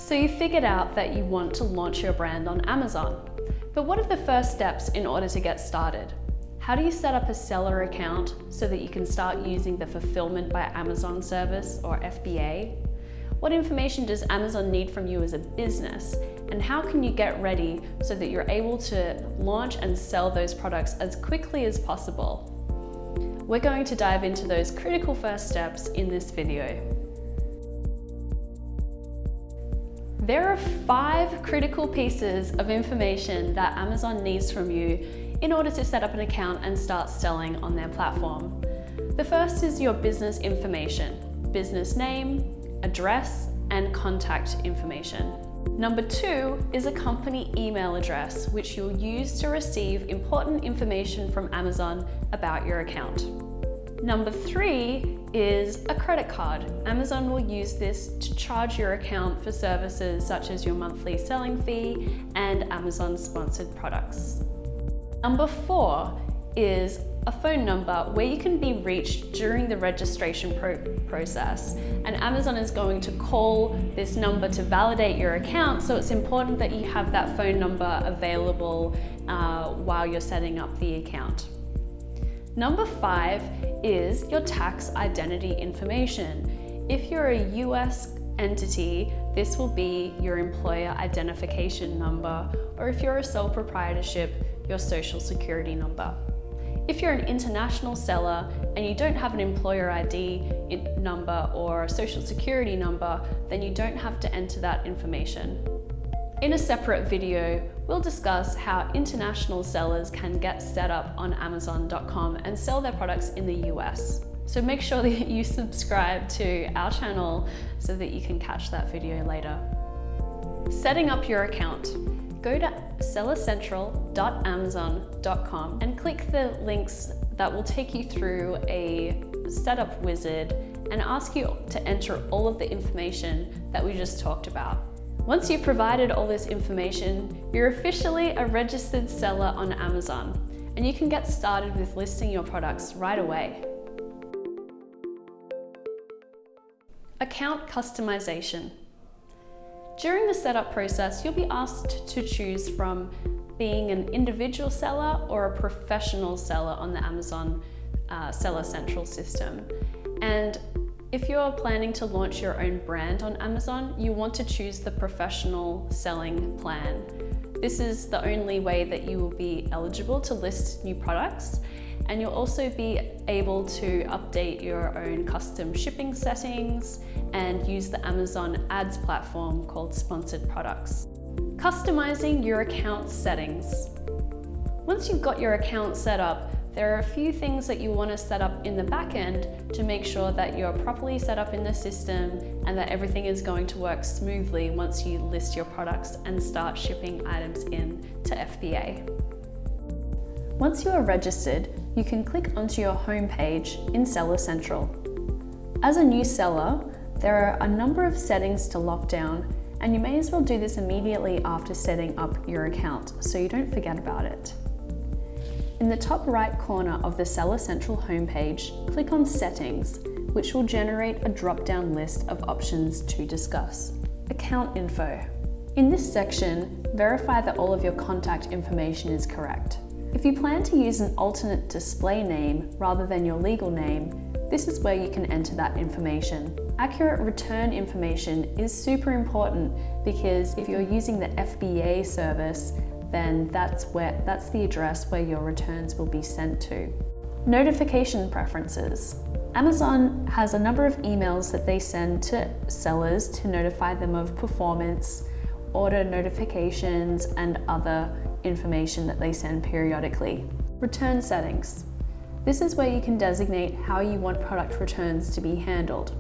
So you figured out that you want to launch your brand on Amazon. But what are the first steps in order to get started? How do you set up a seller account so that you can start using the Fulfillment by Amazon service, or FBA? What information does Amazon need from you as a business? And how can you get ready so that you're able to launch and sell those products as quickly as possible? We're going to dive into those critical first steps in this video. There are 5 critical pieces of information that Amazon needs from you in order to set up an account and start selling on their platform. The first is your business information, business name, address, and contact information. Number 2 is a company email address, which you'll use to receive important information from Amazon about your account. Number 3 is a credit card. Amazon will use this to charge your account for services such as your monthly selling fee and Amazon sponsored products. Number 4 is a phone number where you can be reached during the registration process. And Amazon is going to call this number to validate your account, so it's important that you have that phone number available while you're setting up the account. Number 5 is your tax identity information. If you're a US entity, this will be your employer identification number, or if you're a sole proprietorship, your social security number. If you're an international seller and you don't have an employer ID number or a social security number, then you don't have to enter that information. In a separate video, we'll discuss how international sellers can get set up on Amazon.com and sell their products in the US. So make sure that you subscribe to our channel so that you can catch that video later. Setting up your account. Go to sellercentral.amazon.com and click the links that will take you through a setup wizard and ask you to enter all of the information that we just talked about. Once you've provided all this information, you're officially a registered seller on Amazon, and you can get started with listing your products right away. Account customization. During the setup process, you'll be asked to choose from being an individual seller or a professional seller on the Amazon Seller Central system. And if you're planning to launch your own brand on Amazon, you want to choose the professional selling plan. This is the only way that you will be eligible to list new products, and you'll also be able to update your own custom shipping settings and use the Amazon ads platform called Sponsored Products. Customizing your account settings. Once you've got your account set up, there are a few things that you want to set up in the back end to make sure that you're properly set up in the system and that everything is going to work smoothly once you list your products and start shipping items in to FBA. Once you are registered, you can click onto your home page in Seller Central. As a new seller, there are a number of settings to lock down, and you may as well do this immediately after setting up your account so you don't forget about it. In the top right corner of the Seller Central homepage, click on Settings, which will generate a drop-down list of options to discuss. Account info. In this section, verify that all of your contact information is correct. If you plan to use an alternate display name rather than your legal name, this is where you can enter that information. Accurate return information is super important because if you're using the FBA service, then that's the address where your returns will be sent to. Notification preferences. Amazon has a number of emails that they send to sellers to notify them of performance, order notifications, and other information that they send periodically. Return settings. This is where you can designate how you want product returns to be handled.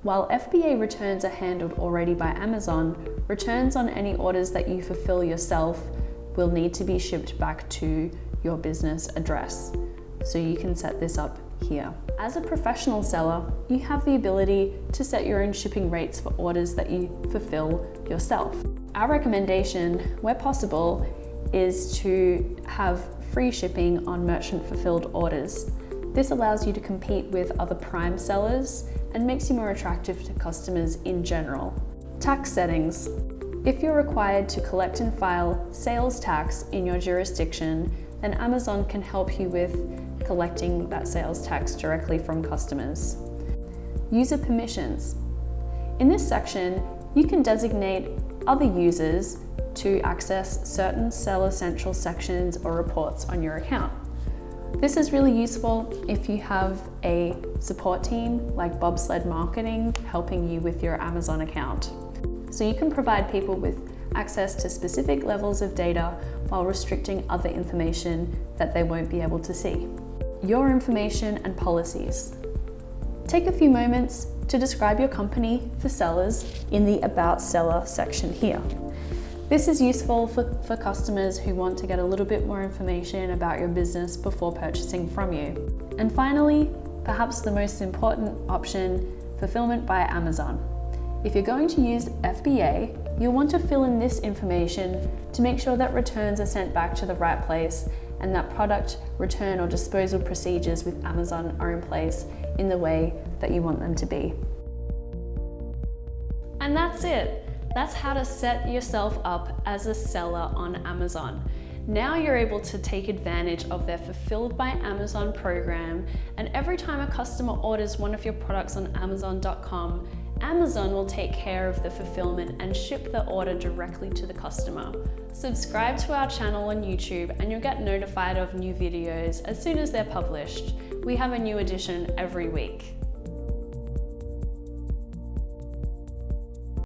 While FBA returns are handled already by Amazon, returns on any orders that you fulfill yourself will need to be shipped back to your business address. So you can set this up here. As a professional seller, you have the ability to set your own shipping rates for orders that you fulfill yourself. Our recommendation, where possible, is to have free shipping on merchant fulfilled orders. This allows you to compete with other prime sellers and makes you more attractive to customers in general. Tax settings. If you're required to collect and file sales tax in your jurisdiction, then Amazon can help you with collecting that sales tax directly from customers. User permissions. In this section, you can designate other users to access certain Seller Central sections or reports on your account. This is really useful if you have a support team like Bobsled Marketing helping you with your Amazon account. So you can provide people with access to specific levels of data while restricting other information that they won't be able to see. Your information and policies. Take a few moments to describe your company for sellers in the About Seller section here. This is useful for customers who want to get a little bit more information about your business before purchasing from you. And finally, perhaps the most important option, fulfillment by Amazon. If you're going to use FBA, you'll want to fill in this information to make sure that returns are sent back to the right place and that product return or disposal procedures with Amazon are in place in the way that you want them to be. And that's it. That's how to set yourself up as a seller on Amazon. Now you're able to take advantage of their Fulfilled by Amazon program, and every time a customer orders one of your products on Amazon.com, Amazon will take care of the fulfillment and ship the order directly to the customer. Subscribe to our channel on YouTube and you'll get notified of new videos as soon as they're published. We have a new edition every week.